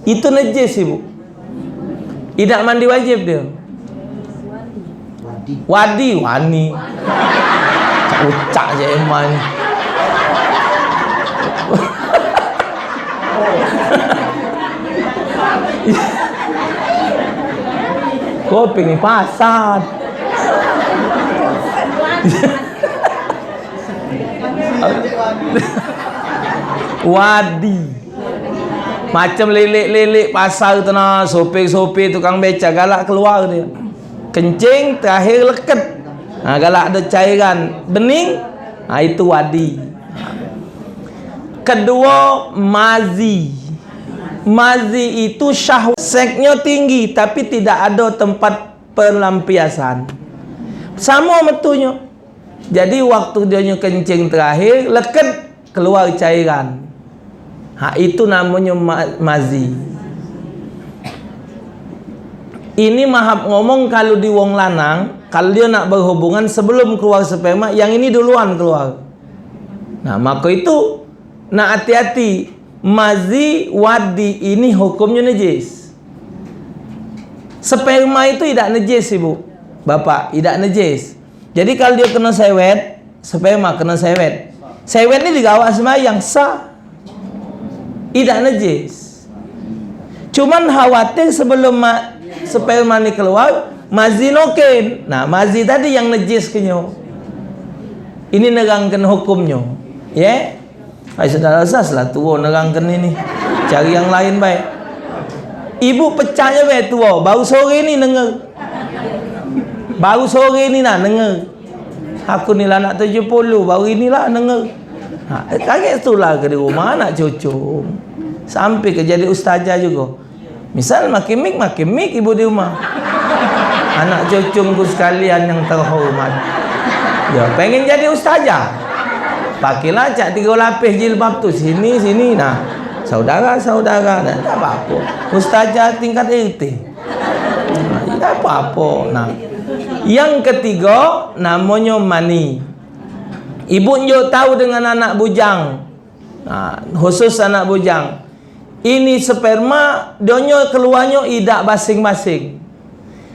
Itu najis ibu. Tidak mandi wajib dia. Wani. Ucak je eman. Kopi ni pasar. Wadi. Macam lelek pasar tu nah, sopir tukang beca galak keluar dia. Kencing terakhir leket. Galak ada cairan bening, itu wadi. Kedua, mazi. Mazi itu syahwat, seksnya tinggi tapi tidak ada tempat pelampiasan. Sama betunya. Jadi waktu dia kencing terakhir, leket keluar cairan. Itu namanya mazi. Ini mahap ngomong kalau di wong lanang, kalau dia nak berhubungan sebelum keluar sperma, yang ini duluan keluar. Nah, maka itu nak hati-hati. Mazi, wadi ini hukumnya najis. Sperma itu tidak najis ibu, bapak, tidak najis. Jadi kalau dia kena sewet, sperma kena sewet. Sewet ini digawat sembahyang sah, tidak najis. Cuman khawatir sebelum sperma ni keluar, mazi noken. Nah, mazi tadi yang najis kenyo. Ini nerangkan hukumnya. Ya. Hai saudara lah tua nerangkan ini. Cari yang lain baik. Ibu pecahnya baik tua. Baru sore ni dengar. Aku ni lah nak 70, baru inilah dengar. Kaget tu lah ke di rumah anak cucu. Sampai ke jadi ustazah juga. Misal makin mik ibu di rumah. Anak cucuku sekalian yang terhormat. Ya, pengen jadi ustazah. Pakailah cak 3 lapis jilbab tu sini. Nah, saudara nah, tak apa-apa. Ustazah tingkat RT. Tak apa-apa. Nah, yang ketiga namanya mani. Ibu nyo tahu dengan anak bujang. Nah, khusus anak bujang. Ini sperma dia keluarnya tidak masing-masing.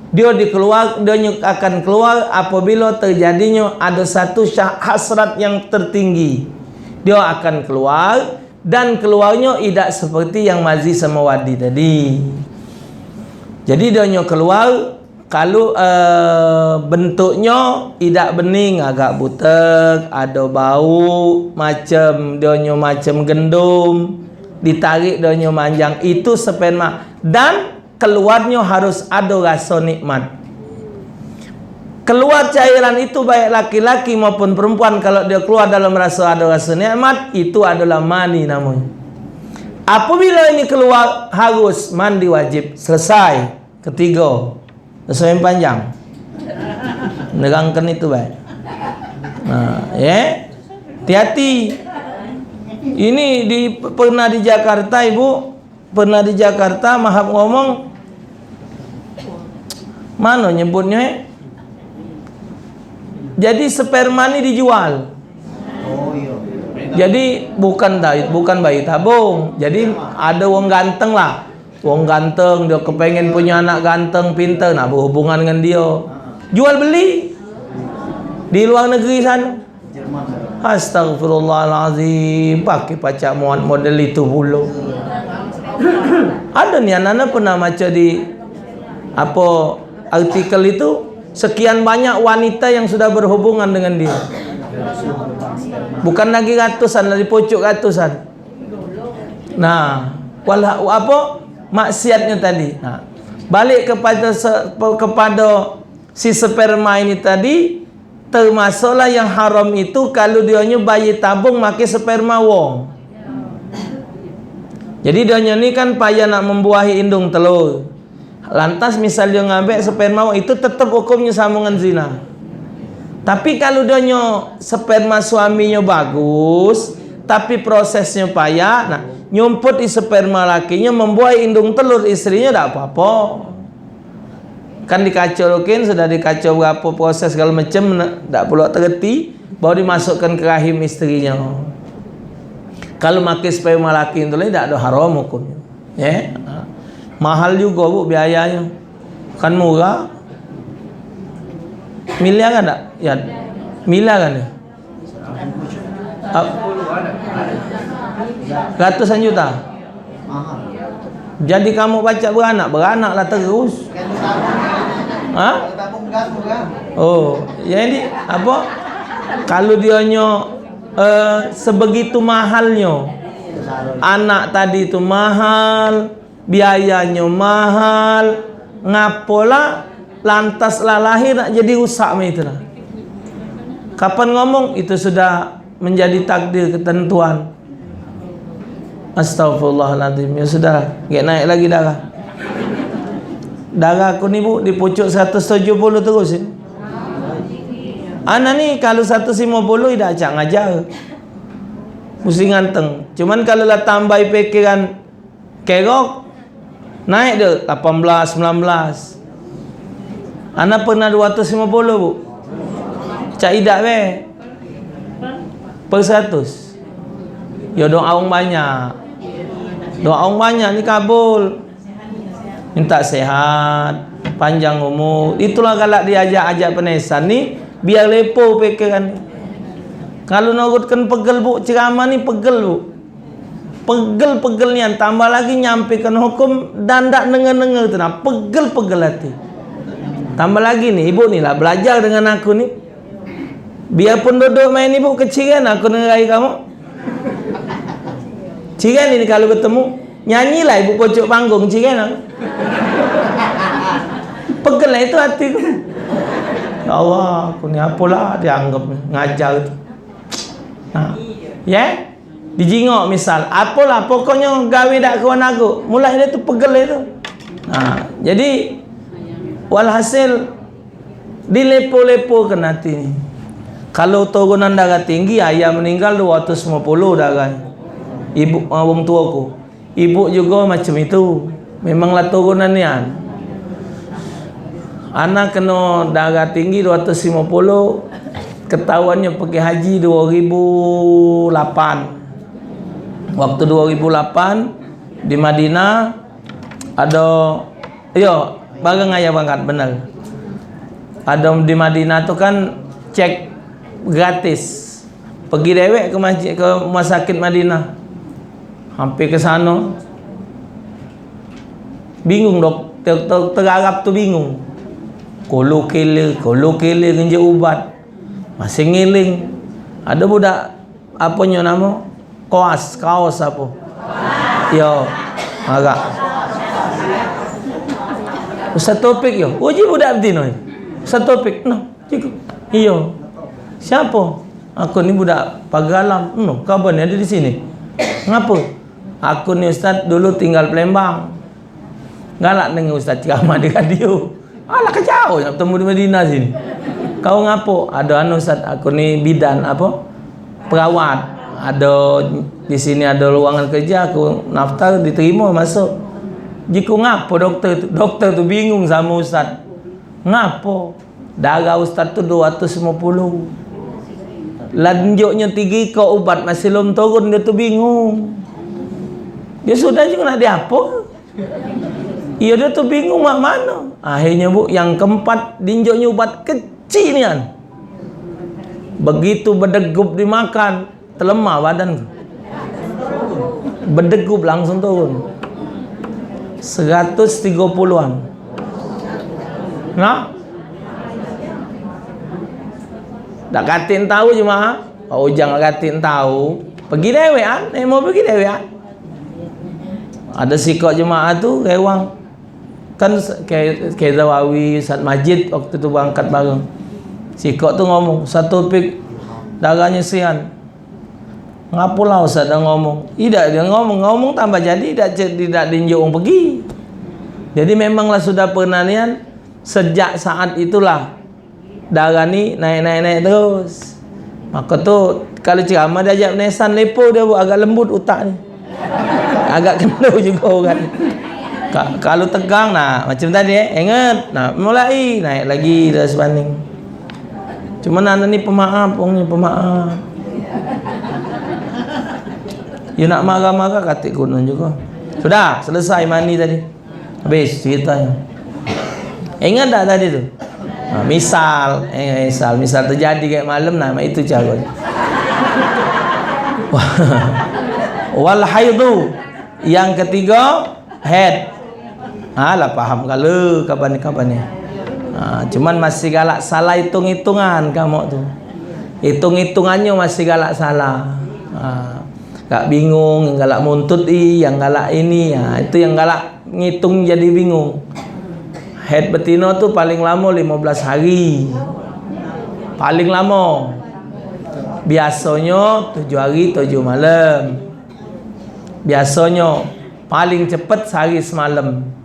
Dia akan keluar apabila terjadinya ada satu hasrat yang tertinggi. Dia akan keluar dan keluarnya tidak seperti yang mazi sama wadi tadi. Jadi dia keluar kalau bentuknya tidak bening, agak butek, ada bau macam gendum, ditarik dia manjang, itu sperma. Dan keluarnya harus ada rasa nikmat. Keluar cairan itu baik laki-laki maupun perempuan, kalau dia keluar dalam ada rasa nikmat, itu adalah mani namanya. Apabila ini keluar, harus mandi wajib. Selesai. ketiga. Sesuai panjang. Nerangkan itu baik. Hati-hati. Ini pernah di Jakarta, Ibu. Pernah di Jakarta, Mahab ngomong, mana nyebutnya? Jadi sperma ini dijual. Jadi bukan bayi tabung. Jadi ada wong ganteng lah. Wong ganteng, dia kepengen punya anak ganteng, pintar, nak berhubungan dengan dia. Jual beli di luar negeri sana. Astagfirullahalazim, pakai pacak muat model itu pula. Ada nih anak-anak pernah baca di artikel itu, sekian banyak wanita yang sudah berhubungan dengan dia. Bukan lagi ratusan, dari pocok ratusan. Nah, maksiatnya tadi. Nah, balik kepada si sperma ini tadi, termasuklah yang haram itu kalau dia bayi tabung pakai sperma wong. Jadi dia ni kan payah nak membuahi indung telur. Lantas misal dia ngambil sperma wong, itu tetap hukumnya sama dengan zina. Tapi kalau dia sperma suaminya bagus, tapi prosesnya payah, nah nyumput di sperma lakinya membuahi indung telur istrinya, tak apa-apa. Kan dikacaukan, sudah dikacau berapa proses segala macam, tak perlu terhenti, baru dimasukkan ke rahim istrinya. Kalau makai sperma laki itu tak ada haram hukumnya. Mahal juga Bu biayanya. Kan murah. Miliar kan tak? Ya. Miliar kan ya? Ratusan juta. Jadi kamu baca beranaklah terus. Oh, jadi apa? Kalau dia sebegitu mahalnya, anak tadi itu mahal, biayanya mahal, ngapola lantas lahir nak jadi rusak itu lah. Kapan ngomong itu sudah menjadi takdir ketentuan. Astagfirullahaladzim. Ya sudah, gak naik lagi darah. Darah aku ni Bu di pucuk 170 terus ya. Anak ni kalau 150 dah acak ngajar. Mesti nganteng. Cuman kalau lah tambah pikiran kerok, naik dia 18, 19. Anak pernah 250 Bu. Cak idak be. Per 100. Ya doa orang banyak. Doa orang banyak ni kabul. Minta sehat, panjang umur. Itulah kalau diajak-ajak penesan ni, biar lepo pikiran. Kalau nurutkan pegel Bu, ceramah ni pegel Bu. Pegel-pegel ni, tambah lagi nyampaikan hukum dan tak dengar-dengar tu nah, pegel-pegel hati. Tambah lagi ni, ibu ni lah belajar dengan aku ni. Biarpun duduk main ibu kecil kan, aku dengarai kamu. Ciran ini kalau bertemu, nyanyilah ibu pojok panggung ciran. Pegel lah itu hatiku. Ya Allah, aku ni apalah dianggap ngajar itu. Nah, ya, dijingok misal, apalah pokoknya gawe dak kawan aku. Mulai dia tu pegel itu. Nah, jadi walhasil dilepo-lepo ke hati ni. Kalau turunan darah tinggi, ayah meninggal 250 darah. Ibu orang tuaku. Ibu juga macam itu. Memanglah turunan ni kan. Anak kena darah tinggi 250, ketahuannya pergi haji 2008. Waktu 2008 di Madinah ada bareng ayah berangkat benar. Ada di Madinah tu kan cek gratis. Pergi dewek ke masjid, ke rumah sakit Madinah. Hampir ke sana. Bingung doktor Arab tu bingung. Kolo kele ngenje ubat. Masih ngiling. Ada budak apanya nama? Kaos apa? Yo, agak. Ustaz Topik yo. Uji budak betina. Ustaz Topik no. Iyo. Siapa? Aku ni budak Pagalam. No, kapan ada di sini? Ngapa? Aku ni Ustaz dulu tinggal Palembang. Galak dengan ustaz ceramah di radio. Alah kejauh nak bertemu di Madinah sini. Kau ngapo? Ada ustaz, aku ni bidan apa? Perawat. Ada di sini ada ruangan kerja, aku daftar diterima masuk. Jika ngapo doktor tu bingung sama ustaz. Ngapo? Darah ustaz tu 250. Lanjutnya 3 kau ubat masih belum turun, dia tu bingung. Dia sudah juga nak diapa? Iya, dia tu bingung mak mana. Akhirnya bu, yang keempat dinjoknya ubat kecil ni kan. Begitu berdegup dimakan, terlemah badan. Berdegup langsung turun. 130-an. Nah, tak katin tahu jemaah. Oh, jangan katin tahu. Pergi dewean, mau pergi dewean. Ada sikap jemaah tu rewang. Kan kayak Zawawi, Ustaz Majid waktu tu berangkat bareng. Sikap tu ngomong, satu pik darahnya sian. Ngapulah Ustaz dah ngomong. Tidak, dia ngomong tambah jadi tidak dinjung pergi. Jadi memanglah sudah penanian sejak saat itulah darah ni naik terus. Maka tu kalau ceramah dia ajak menesan lepo dia buat agak lembut otak ni. Agak kena juga orang. Kalau tegang macam tadi ingat mulai naik lagi dah sebanding. Cuma anak ni pemaaf, pemaaf. You nak marah-marah katik kunun juga. Sudah selesai mani tadi. Habis ceritanya. Ingat tak tadi tu? Misal terjadi kayak malam itu cara. Wal haidu. Yang ketiga head. Lah faham kalau kapan ni. Cuman masih galak salah hitung-hitungan kamu tu. Hitung-hitungannya masih galak salah. Gak bingung, yang galak muntut yang galak ini. Itu yang galak ngitung jadi bingung. Head betina tu paling lama 15 hari. Paling lama. Biasanya 7 hari 7 malam. Biasanya paling cepat sehari semalam.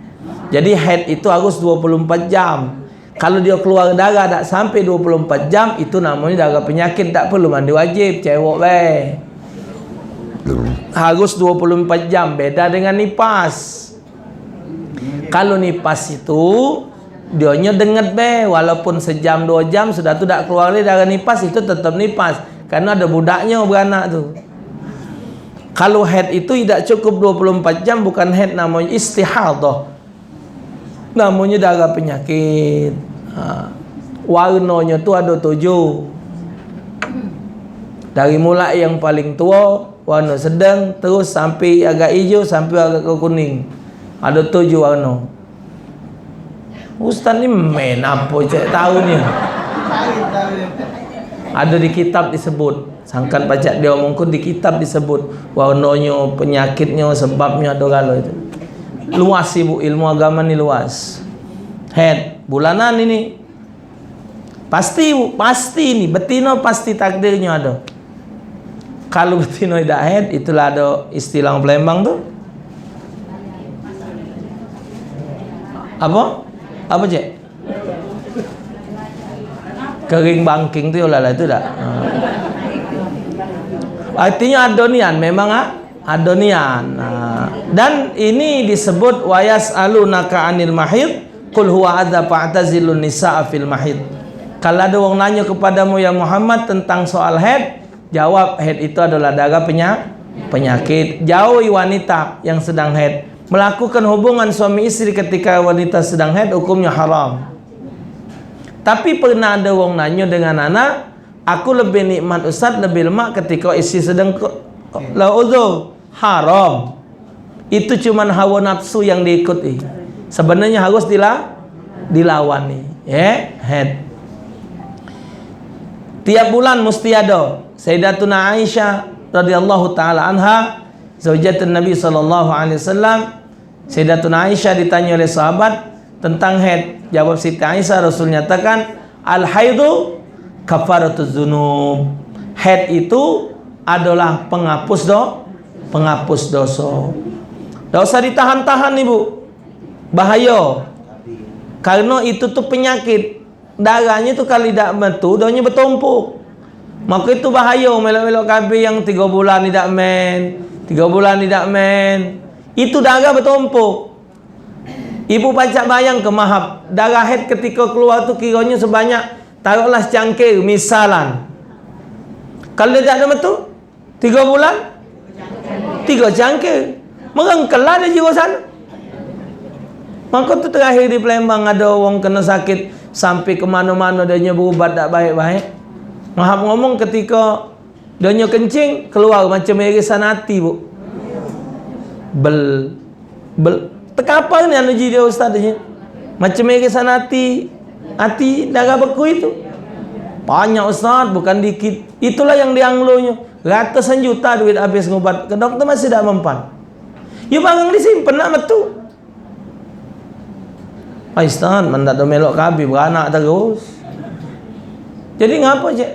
Jadi head itu harus 24 jam. Kalau dia keluar darah tak sampai 24 jam, itu namanya darah penyakit, tak perlu mandi wajib, cewek harus 24 jam. Beda dengan nipas. Kalau nipas itu dianya denget walaupun sejam 2 jam sudah tu tak keluar lagi darah nipas, itu tetap nipas karena ada budaknya beranak tu. Kalau head itu tidak cukup 24 jam, bukan head, namanya istihadah. Namanya darah penyakit. Warnanya tu ada 7. Dari mulai yang paling tua, warna sedang, terus sampai agak hijau, sampai agak kuning. Ada 7 warna. Ustaz ni main apa cek tahu ni? Ada di kitab disebut. Sangkan pacak dia omongkan di kitab disebut warnanya, penyakitnya, sebabnya ada kalau itu. Luas ibu, ilmu agama ni luas. Head bulanan ini pasti ini betina pasti takdirnya ada. Kalau betina tidak head, itulah ada istilah Palembang tu apa cek? Kering bangking tu lah itu dah. Artinya adonian, memang adonian. Dan ini disebut wayas alunaka anil mahid qul huwa adza fa'tazilun nisaa fil mahid. Kalau ada orang nanya kepadamu ya Muhammad tentang soal haid, jawab haid itu adalah darah penyakit. Jauhi wanita yang sedang haid. Melakukan hubungan suami istri ketika wanita sedang haid hukumnya haram. Tapi pernah ada orang nanya dengan anak, aku lebih nikmat Ustaz, lebih lemak ketika istri sedang la uzur. Haram. Itu cuman hawa nafsu yang diikuti. Sebenarnya harus dilawani. Head. Tiap bulan mesti ada. Sayyidatuna Aisyah radhiyallahu taala anha, zaujatun Nabi sallallahu alaihi wasallam. Sayyidatuna Aisyah ditanya oleh sahabat tentang haid. Jawab Siti Aisyah, Rasul nyatakan al-haidu kafaratuz dzunub. Haid itu adalah penghapus dosa. Dosa ditahan-tahan ibu. bahaya. Karena itu tu penyakit. Darahnya tu kalau tidak metu, daunnya bertumpuk. Maka itu bahaya. Melok-melok KB yang 3 bulan tidak main, 3 bulan tidak main, itu darah bertumpuk. Ibu pacak bayang ke mahab, darah head ketika keluar tu kiranya sebanyak, taruhlah secangkir misalan. Kalau dia tak ada metu 3 bulan 3 cangkir, merengkelah dia jiwa sana. Maka tu terakhir di Palembang ada orang kena sakit sampai ke mana-mana dia berubat tak baik-baik. Mahab ngomong ketika dia kencing keluar macam irisan hati, bu. Bel tekapal ni anu dia ustaz ni. Macam irisan hati darah beku itu. Banyak ustaz, bukan dikit. Itulah yang dianglonya. Ratusan juta duit habis ngobat. Ke doktor masih tak mempan. Ya barang disimpan nak metu. Ustaz, mandat do melok kabi beranak terus. Jadi ngapa je?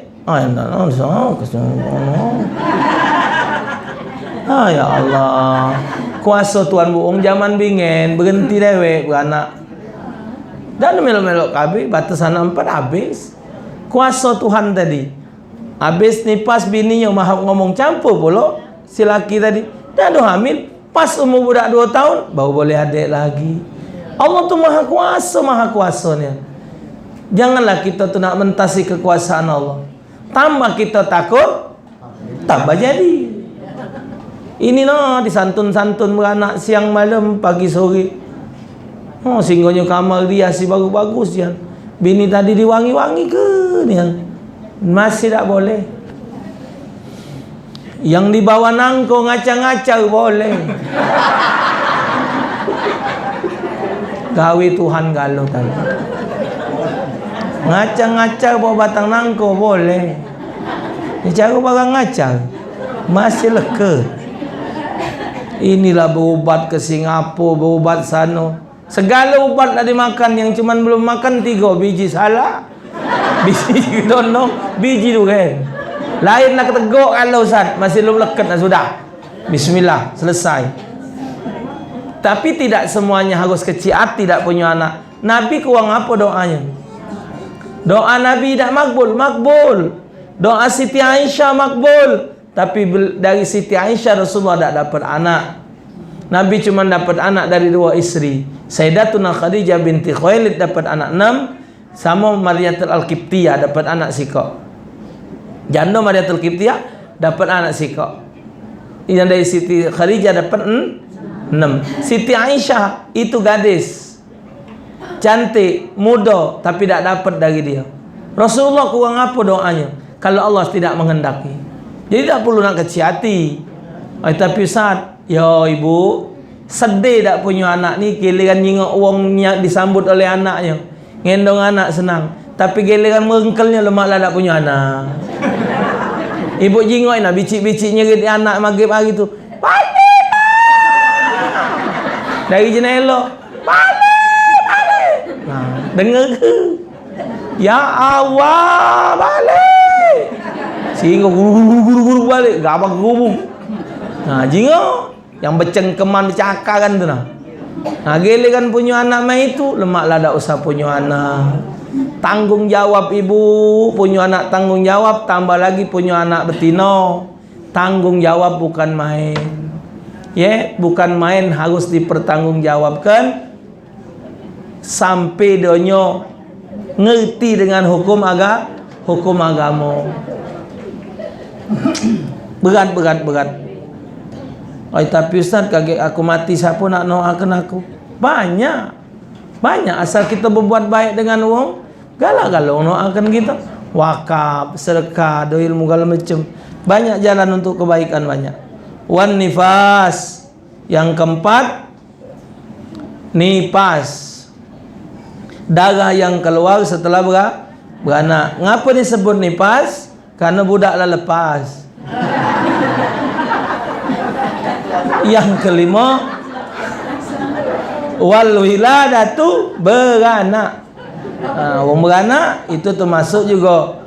Ya Allah. Kuasa Tuhan buong zaman bingen berhenti dewek beranak. Dan melok-melok kabi batasan 4 habis. Kuasa Tuhan tadi. Habis ni pas bininya mahap ngomong campur pula si laki tadi. Dah ada hamil, pas umur budak 2 tahun baru boleh adik lagi. Allah tu maha kuasanya. Janganlah kita tu nak mentasi kekuasaan Allah. Tambah kita takut, tambah jadi. Ini noh disantun-santun beranak siang malam pagi sore. Oh, singgonya kamar dia si bagus-bagus ya. Bini tadi diwangi-wangi ke ni? Masih tak boleh. Yang dibawa nangko ngacang-ngacang boleh. Gawe Tuhan galau tadi. Ngacang-ngacang bawa batang nangko boleh. Dia cara barang ngacang masih leka. Inilah berubat ke Singapura, berubat sana. Segala ubat dah dimakan, yang cuman belum makan 3 biji salah. Biji donong, biji tu kan. Lain nak teguk kalau Ustaz, masih belum leket dah sudah. Bismillah, selesai. Tapi tidak semuanya harus kecil hati tak punya anak. Nabi kurang apa doanya? Doa Nabi tak makbul. Doa Siti Aisyah makbul. Tapi dari Siti Aisyah Rasulullah tak dapat anak. Nabi cuma dapat anak dari 2 isteri. Sayyidatuna Khadijah binti Khuwailid dapat anak 6, sama Mariyatul Al-Qibtiyah dapat anak sikok. Janda Mariyatul Qibtiyah dapat anak sikok. Yang dari Siti Khadijah dapat 6. Siti Aisyah itu gadis, cantik, muda, tapi tak dapat dari dia. Rasulullah kurang apa doanya kalau Allah tidak menghendaki. Jadi tak perlu nak kecil hati. Tapi Ustaz, ya ibu, sedih tak punya anak ni, giliran nyingok uangnya disambut oleh anaknya. Ngendong anak senang, tapi giliran merengkelnya lemaklah tak punya anak. Ibu jingok nak bicik-bicik nyerit anak maghrib hari tu. Balik! Dari jendela. Balik! Nah, dengar ke? Ya Allah, balik! Sehingga guru-guru balik, gabak gubung. Nah, jingok yang bercengkeman dicakaran tu nah. Nah, giliran punya anak mai itu lemaklah tak usah punya anak. Tanggung jawab ibu, punya anak tanggung jawab, tambah lagi punya anak betina. Tanggung jawab bukan main. Ya, bukan main, harus dipertanggungjawabkan sampai donyo ngerti dengan hukum agama. Berat. Tapi Ustaz, kaget aku mati, siapa nak doakan aku? Banyak asal kita berbuat baik dengan orang, galak-galak doakan kita. Wakaf, sedekah, doa ilmu segala macam. Banyak jalan untuk kebaikan, banyak. Wan nifas. Yang keempat, nifas. Darah yang keluar setelah beranak. Ngapa disebut nifas? Karena budaklah lepas. Yang kelima, wal wiladatu, beranak. Orang beranak itu termasuk juga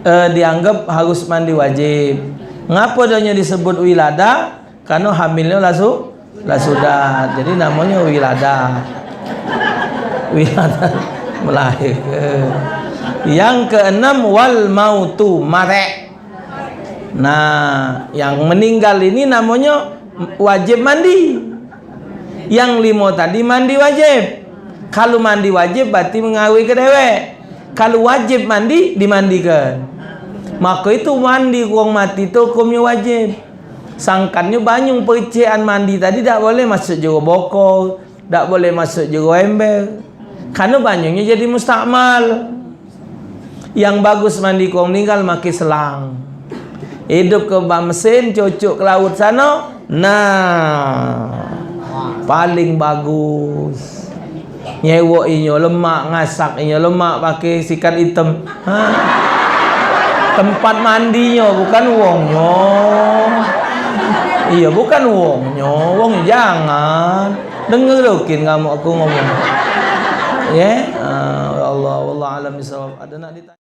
dianggap harus mandi wajib. Ngapa dia disebut wilada? Karena hamilnya lah sudah. Jadi namanya wilada. Wilatan melahirkan. Yang keenam wal mautu, mati. Nah, yang meninggal ini namanya wajib mandi. Yang 5 tadi mandi wajib. Kalau mandi wajib berarti mengawi ke dewek. Kalau wajib mandi dimandikan. Maka itu mandi wong mati itu hukumnya wajib. Sangkannya banyak percikan mandi tadi tak boleh masuk juga bokol, tak boleh masuk juga ember. Karena banyaknya jadi mustakmal. Yang bagus mandi kau meninggal makai selang. Hidup ke bak mesin, cocok ke laut sana. Nah, paling bagus. Nyewa inyo lemak, ngasak inyo lemak pakai sikat hitam. Tempat mandinya bukan wongnya. Iya, bukan wongnya. Wong jangan dengerin kamu aku ngomong. Ya, Allah, wallah alam bisawab. Ada nak ditanya.